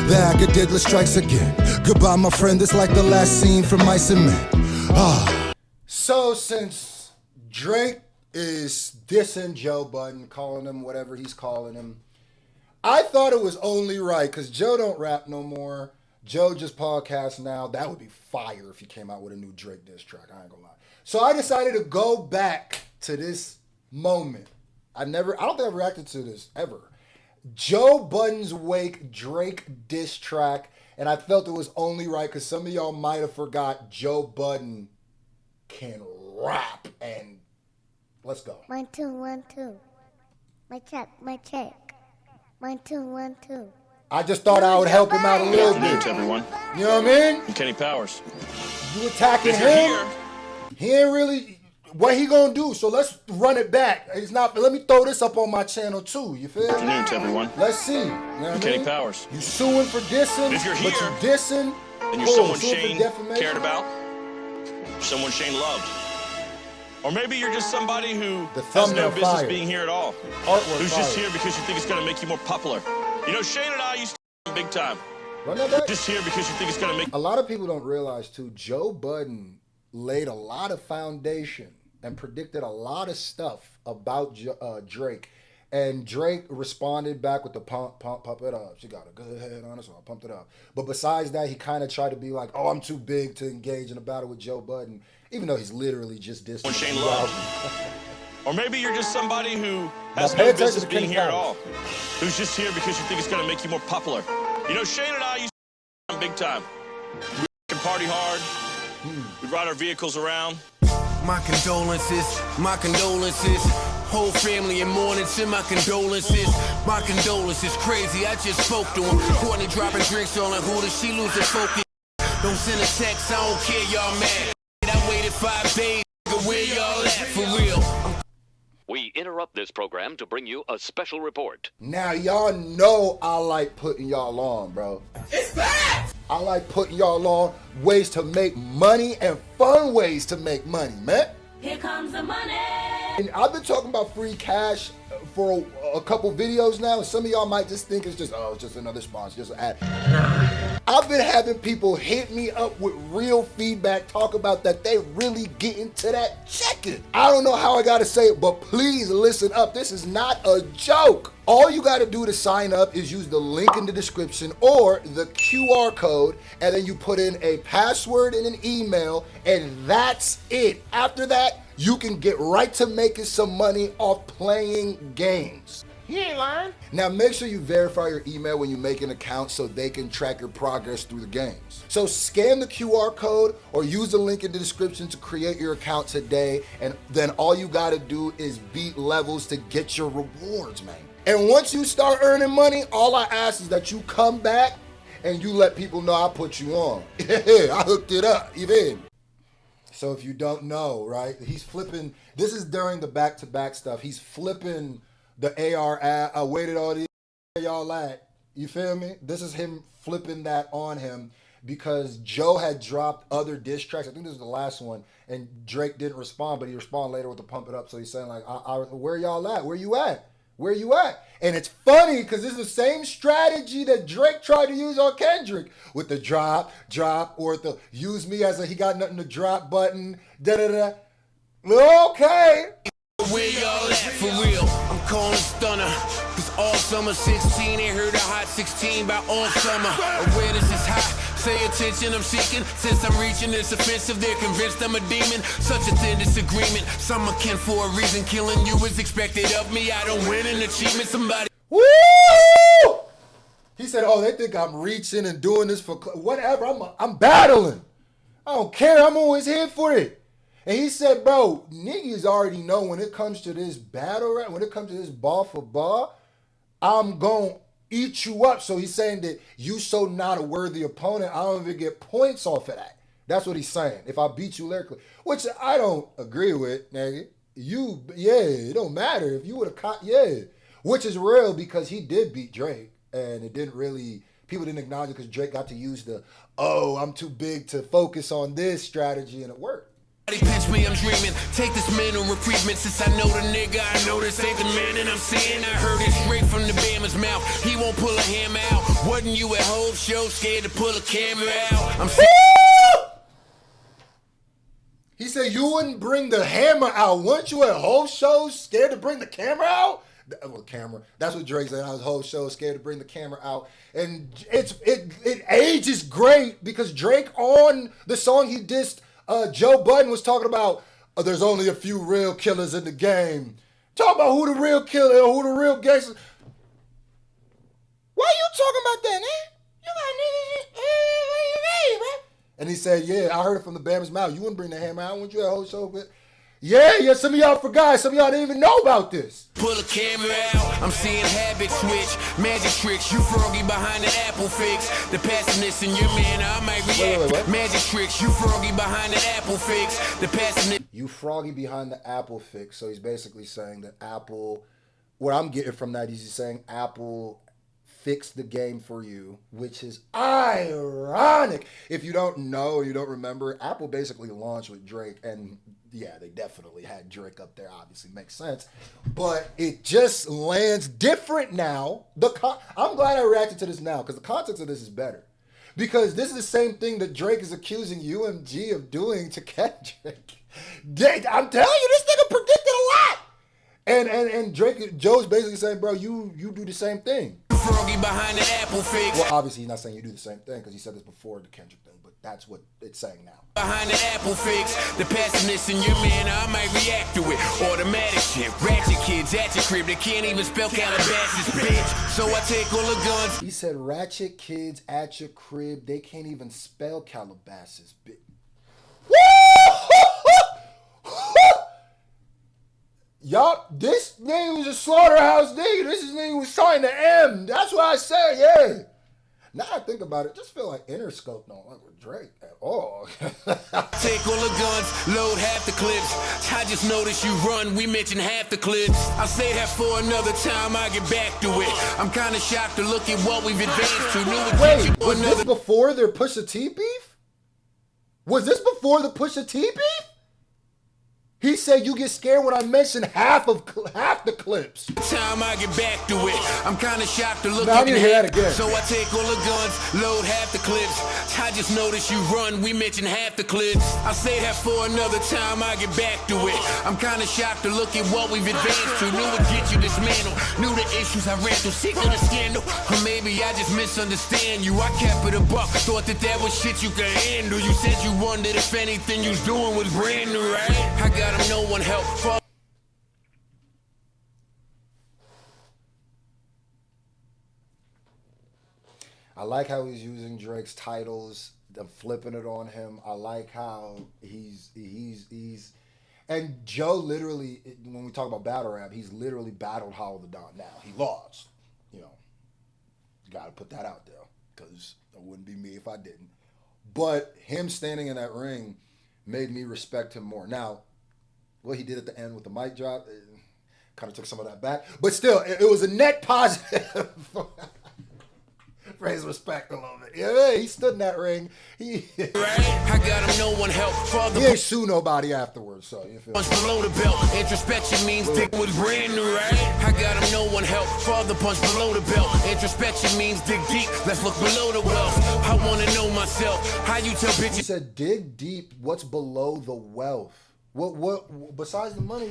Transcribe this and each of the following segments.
The Agadidla strikes again. Goodbye, my friend, it's like the last scene from Mice and Men. So since Drake is dissing Joe Budden, calling him whatever he's calling him, I thought it was only right, because Joe don't rap no more. Joe just podcasts now. That would be fire if he came out with a new Drake diss track. I ain't gonna lie. So I decided to go back to this moment. I don't think I've reacted to this ever. Joe Budden's Wake Drake diss track, and I felt it was only right because some of y'all might have forgot Joe Budden can rap. And let's go. 1 2 1 2. My check. 1 2 1 2. I just thought I would help him out a little bit. Good afternoon to everyone. You know what I mean? I'm Kenny Powers. You attacking If you're him? here, He ain't really. What he gonna do? So let's run it back. It's not. Let me throw this up on my channel too. You feel? good afternoon to everyone. Let's see. You know what I Kenny mean? Powers. You suing for dissing, If you're but here, you dissing. And you're Cool. someone Suing for Shane defamation? cared about, someone Shane loved. Or maybe you're just somebody who The has thumbnail no business fire. being here at all. Artwork Who's just fire. here because you think it's going to make you more popular. You know, Shane and I used to big time. Run that back. Just here because you think it's going to make... A lot of people don't realize too, Joe Budden laid a lot of foundation and predicted a lot of stuff about Drake. And Drake responded back with the pump it up. She got a good head on her, so I pumped it up. But besides that, he kind of tried to be like, oh, I'm too big to engage in a battle with Joe Budden, even though he's literally just dissing. When Shane loved. Or maybe you're just somebody who has Now, pay no attention business to being Kenny here at Powers. all. Who's just here because you think it's going to make you more popular. You know, Shane and I used to big time. We can party hard. We ride our vehicles around. My condolences. Whole family in mourning, send my condolences. My condolences, crazy, I just spoke to him. Courtney dropping drinks on her, who does she lose her focus? Don't send a text, I don't care, y'all mad. I waited 5 days, where y'all at, for real? We interrupt this program to bring you a special report. Now, y'all know I like putting y'all on, bro. It's back! I like putting y'all on ways to make money and fun ways to make money, man. Here comes the money. And I've been talking about free cash for a couple videos now, and some of y'all might just think it's just, oh, it's just another sponsor, just an ad. I've been having people hit me up with real feedback, talk about that they really get into that checking. I don't know how I gotta say it, but please listen up. This is not a joke. All you gotta do to sign up is use the link in the description or the QR code, and then you put in a password and an email, and that's it. After that, you can get right to making some money off playing games. He ain't lying. Now make sure you verify your email when you make an account so they can track your progress through the games. So scan the QR code or use the link in the description to create your account today, and then all you gotta do is beat levels to get your rewards, man. And once you start earning money, all I ask is that you come back and you let people know I put you on. I hooked it up, even. So if you don't know, right, he's flipping, this is during the back-to-back stuff, he's flipping the AR ad, I waited all these y'all at, you feel me? This is him flipping that on him because Joe had dropped other diss tracks, I think this is the last one, and Drake didn't respond, but he responded later with the pump it up, so he's saying like, where y'all at? Where you at? Where you at? And it's funny because this is the same strategy that Drake tried to use on Kendrick with the drop, or the use me as a he got nothing to drop button, da-da-da. Okay. Where y'all at, for real? I'm calling stunner. Cause all summer 16 ain't heard a hot 16 by all summer. Awareness is high. Say attention, I'm seeking. Since I'm reaching, it's offensive. They're convinced I'm a demon. Such a thin disagreement. Some akin for a reason. Killing you is expected of me. I don't win an achievement. Somebody. Woo! He said, oh, they think I'm reaching and doing this for whatever. I'm battling. I don't care. I'm always here for it. And he said, bro, niggas already know when it comes to this battle rap, when it comes to this bar for bar, I'm going to eat you up. So he's saying that you so not a worthy opponent, I don't even get points off of that. That's what he's saying. If I beat you lyrically, which I don't agree with, nigga. It don't matter. If you would have caught, which is real because he did beat Drake. And it didn't really, people didn't acknowledge it because Drake got to use the, oh, I'm too big to focus on this strategy, and it worked. Pinch me, I'm dreaming. Take this mental reprievement. Since I know the nigga, I know this ain't the man, and I'm saying I heard it straight from the Bama's mouth. He won't pull a hammer out. Wasn't you at home show scared to pull a camera out? He said you wouldn't bring the hammer out. Weren't you at whole shows scared to bring the camera out? Well, camera. That's what Drake said. I was whole show scared to bring the camera out. And it ages great because Drake on the song he dissed Joe Budden was talking about there's only a few real killers in the game. Talk about who the real killer, who the real gangster. Why you talking about that, man? You got niggas, man. And he said, yeah, I heard it from the Bama's mouth. You wouldn't bring the hammer out, wouldn't you? That whole show, but yeah, some of y'all forgot. Some of y'all didn't even know about this. Pull a camera out. I'm seeing habits switch, magic tricks. You froggy behind the apple fix. The passionate in your man, I might react. Wait. Magic tricks. You froggy behind the apple fix. The passionate. You froggy behind the apple fix. So he's basically saying that Apple. What I'm getting from that is he's saying Apple fix the game for you, which is ironic. If you don't know or you don't remember, Apple basically launched with Drake, and yeah, they definitely had Drake up there, obviously makes sense, but it just lands different now. I'm glad I reacted to this now because the context of this is better, because this is the same thing that Drake is accusing UMG of doing to Kendrick. I'm telling you, this nigga predicted a lot. And Joe's basically saying, bro, you do the same thing. Froggy behind the apple fix. Well, obviously he's not saying you do the same thing because he said this before the Kendrick thing, but that's what it's saying now. Behind the apple fix, the passionate in your man, I might react to it. Automatic shit, ratchet kids at your crib, they can't even spell Calabasas, bitch. So I take all the guns. He said, ratchet kids at your crib, they can't even spell Calabasas, bitch. Y'all, this nigga was a slaughterhouse nigga. This nigga was trying to M. That's what I said, yeah. Now I think about it, just feel like Interscope don't like with Drake at all. Take all the guns, load half the clips. I just noticed you run, we mentioned half the clips. I'll say that for another time, I get back to it. I'm kind of shocked to look at what we've advanced to. Wait, was this before their Pusha T beef? Was this before the Pusha T beef? He said you get scared when I mention half the clips. Time I get back to it, I'm kind of shocked to look at it. Hear that again. So I take all the guns, load half the clips. I just noticed you run, we mentioned half the clips. I say that for another time, I get back to it. I'm kind of shocked to look at what we've advanced to. Knew it get you dismantled, knew the issues I ran through, sick of the scandal. Or maybe I just misunderstand you. I kept it a buck, thought that was shit you could handle. You said you wondered if anything you was doing was brand new, right? I got no one help. I like how he's using Drake's titles, flipping it on him. I like how he's and Joe literally, when we talk about battle rap, he's literally battled Hollow the Don. Now he lost, got to put that out there because it wouldn't be me if I didn't. But him standing in that ring made me respect him more. Now, what he did at the end with the mic drop, kind of took some of that back. But still, it was a net positive. Raise respect a little bit. Yeah, he stood in that ring. I got him, no one help. He ain't sue nobody afterwards, so you feel punch below the belt. Introspection means dick was brand new, right? I got him, no one help. Father punch below the belt. Introspection means dig deep. Let's look below the wealth. I want to know myself. How you tell bitches? He said, dig deep. What's below the wealth? What besides the money,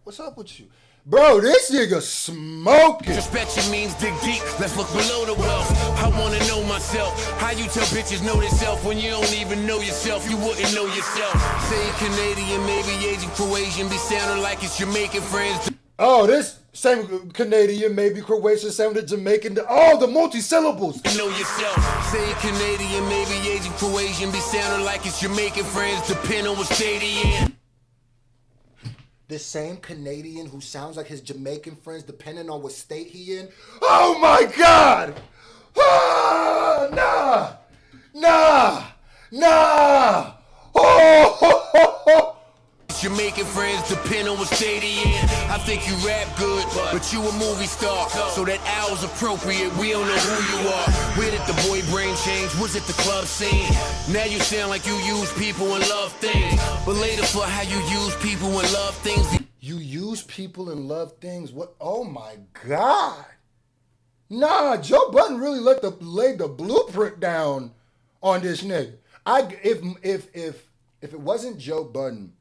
what's up with you? Bro, this nigga smoking. Introspection means dig deep. Let's look below the wealth. I want to know myself. How you tell bitches know themselves when you don't even know yourself? You wouldn't know yourself. Say Canadian, maybe Asian, Croatian, be sounding like it's Jamaican friends. Oh, this same Canadian, maybe Croatian, same with Jamaican. The multi-syllables. Know yourself. Say Canadian, maybe Asian, Croatian, be sounding like it's Jamaican friends. Depend on what state he in. This same Canadian who sounds like his Jamaican friends, depending on what state he in. Oh my God! Ah, nah! Oh! Jamaican friends depend on what state he in. I think you rap good, but you a movie star, so that owl's appropriate. We don't know who you are. Where did the boy brain change? Was it the club scene? Now you sound like you use people and love things, but later for how you use people and love things. You use people and love things? What? Oh my God! Nah, Joe Budden really laid the blueprint down on this nigga. If it wasn't Joe Budden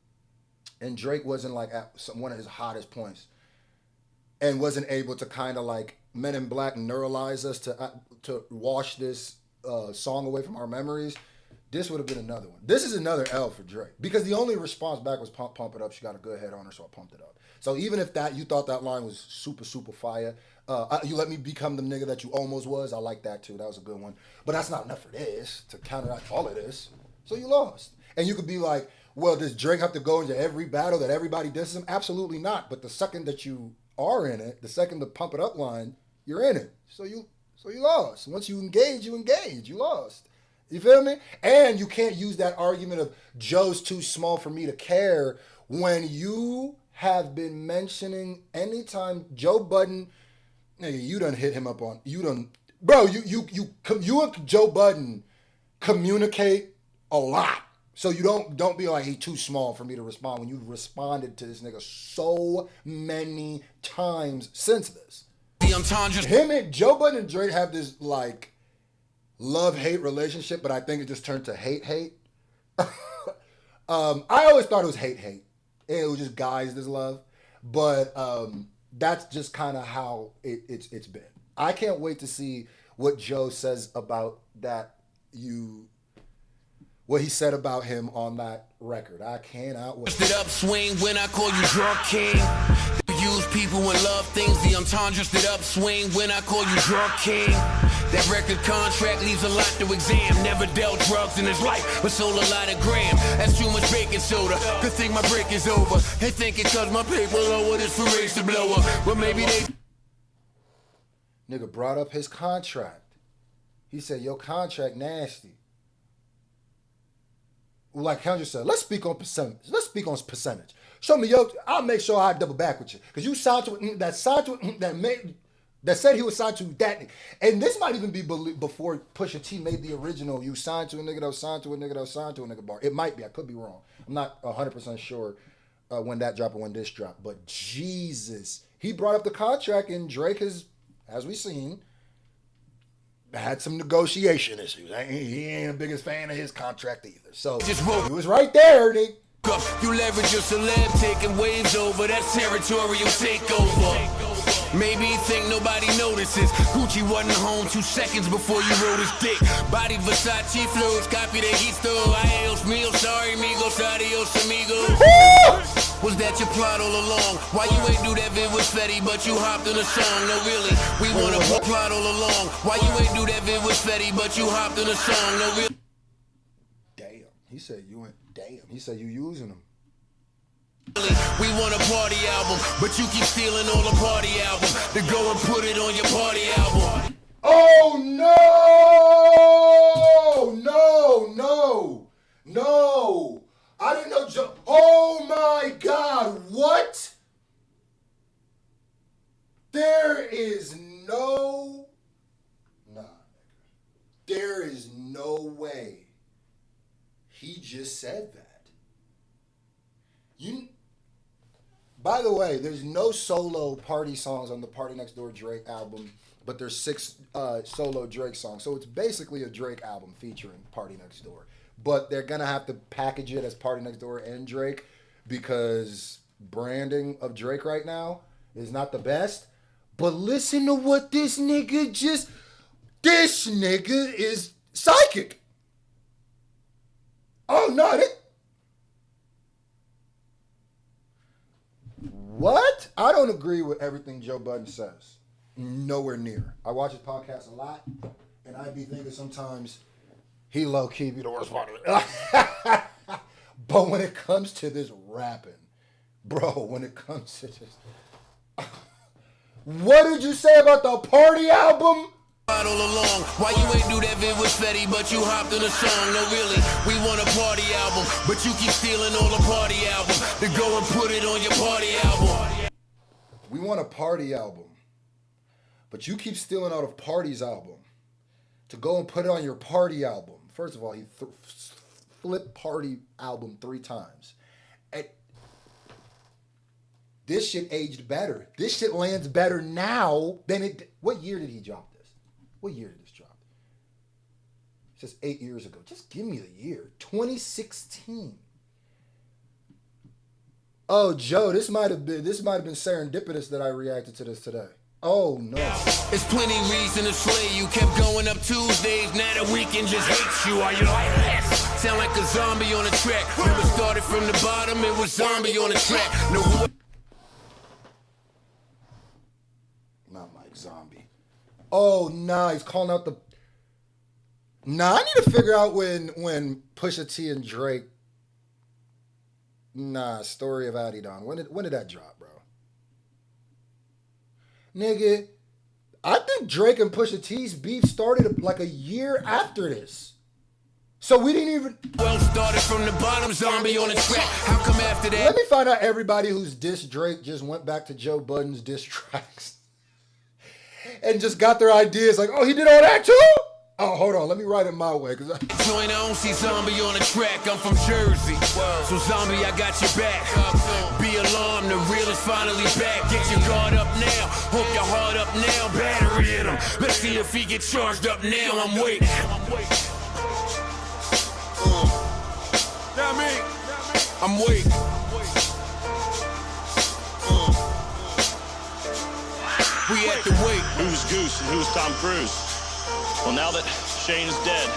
and Drake wasn't like at one of his hottest points and wasn't able to kind of like Men in Black neuralize us to wash this song away from our memories, this would have been another one. This is another L for Drake because the only response back was pump it up. She got a good head on her, so I pumped it up. So even if you thought that line was super, super fire, you let me become the nigga that you almost was, I like that too. That was a good one. But that's not enough for this, to counteract all of this. So you lost. And you could be like, well, does Drake have to go into every battle that everybody disses him? Absolutely not. But the second that you are in it, the second the pump it up line, you're in it. So you lost. Once you engage, you lost. You feel me? And you can't use that argument of Joe's too small for me to care when you have been mentioning anytime Joe Budden, nigga, you done hit him up on, you done, bro, you and Joe Budden communicate a lot. So you don't be like, he too small for me to respond when you've responded to this nigga so many times since this. Him and Joe Budden and Drake have this like love-hate relationship, but I think it just turned to hate. I always thought it was hate. It was just guys this love. But that's just kind of how it's been. I can't wait to see what Joe says about that what he said about him on that record. I cannot wait. Did upswing when I call you drunk king. Use people and love things. The entendres did upswing when I call you drunk king. That record contract leaves a lot to exam. Never dealt drugs in his life, but sold a lot of gram. That's too much baking soda. Good thing my break is over. They think it cause my paper lower this for race to blow up. But maybe they... Nigga brought up his contract. He said, your contract nasty. Like Kendra said, let's speak on percentage. Show me I'll make sure I double back with you. Because you signed to that said he was signed to that nigga. And this might even be before Pusha T made the original, you signed to a nigga that was signed to a nigga that was signed to a nigga bar. It might be, I could be wrong. I'm not 100% sure when that dropped or when this dropped. But Jesus, he brought up the contract and Drake has, as we've seen, had some negotiation issues. He ain't the biggest fan of his contract either. So he was right there, nigga. You leverage your celeb, taking waves over. That's territorial takeover. Maybe you think nobody notices. Gucci wasn't home 2 seconds before you wrote his dick. Body Versace flows, copy that he stole. I else meal, sorry amigos, adios amigos. Was that your plot all along? Why you ain't do that vid with Fetty, but you hopped in a song? No, really, we wanna plot all along. Why you ain't do that vid with Fetty, but you hopped in a song? No, really. Damn, he said you ain't. Damn, he said you using them. We want a party album, but you keep stealing all the party albums to go and put it on your party album. Oh no! I didn't know Joe. Oh my God! What? There is no. Nah, there is no way. He just said that. By the way, there's no solo party songs on the Party Next Door Drake album, but there's 6 solo Drake songs. So it's basically a Drake album featuring Party Next Door. But they're going to have to package it as Party Next Door and Drake because branding of Drake right now is not the best. But listen to what this nigga is psychic. Oh, no, what? I don't agree with everything Joe Budden says. Nowhere near. I watch his podcast a lot, and I be thinking sometimes he low-key be the worst part of it. But when it comes to this rapping, bro, when it comes to this... What did you say about the Party album? All along, why you ain't do that vid with Fetty, but you hopped in a song? No, really, we want a party album, but you keep stealing all the party albums to go and put it on your party album. We want a party album, but you keep stealing out of Party's album to go and put it on your party album. First of all, he flipped Party album 3 times. And this shit aged better. This shit lands better now than it. What year did he drop this? What year did this drop? It says 8 years ago. Just give me the year. 2016. Oh, Joe, this might have been serendipitous that I reacted to this today. Oh no. There's plenty reason to slay you. Kept going up Tuesdays, now the weekend just hates you. Are you like this? Sound like a zombie on a track. Remember started from the bottom, it was zombie on the track. No. Not Mike Zombie. Oh nah, he's calling out the. Nah, I need to figure out when Pusha T and Drake. Nah, Story of Adidon. When did that drop, bro? Nigga, I think Drake and Pusha T's beef started like a year after this. So we didn't even... Well, started from the bottom, zombie on the track. How come after that? Let me find out everybody who's dissed Drake just went back to Joe Budden's diss tracks. And just got their ideas like, oh, he did all that too? Oh, hold on. Let me write it my way. Join on, see zombie on the track. I'm from Jersey. So zombie, I got your back. Be alarmed, the real is finally back. Get your guard up now. Hope your heart up now. Battery in him. Let's see if he get charged up now. I'm waiting. I'm waiting. We at the wait. Who's Goose and who's Tom Cruise? Well, now that Shane is dead,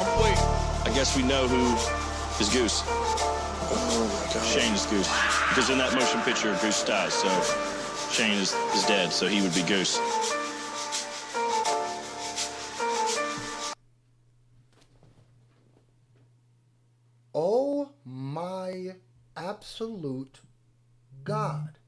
I'm waiting. I guess we know who is Goose. Oh my God. Shane is Goose. Because in that motion picture, Goose dies, so Shane is dead, so he would be Goose. Oh my absolute God.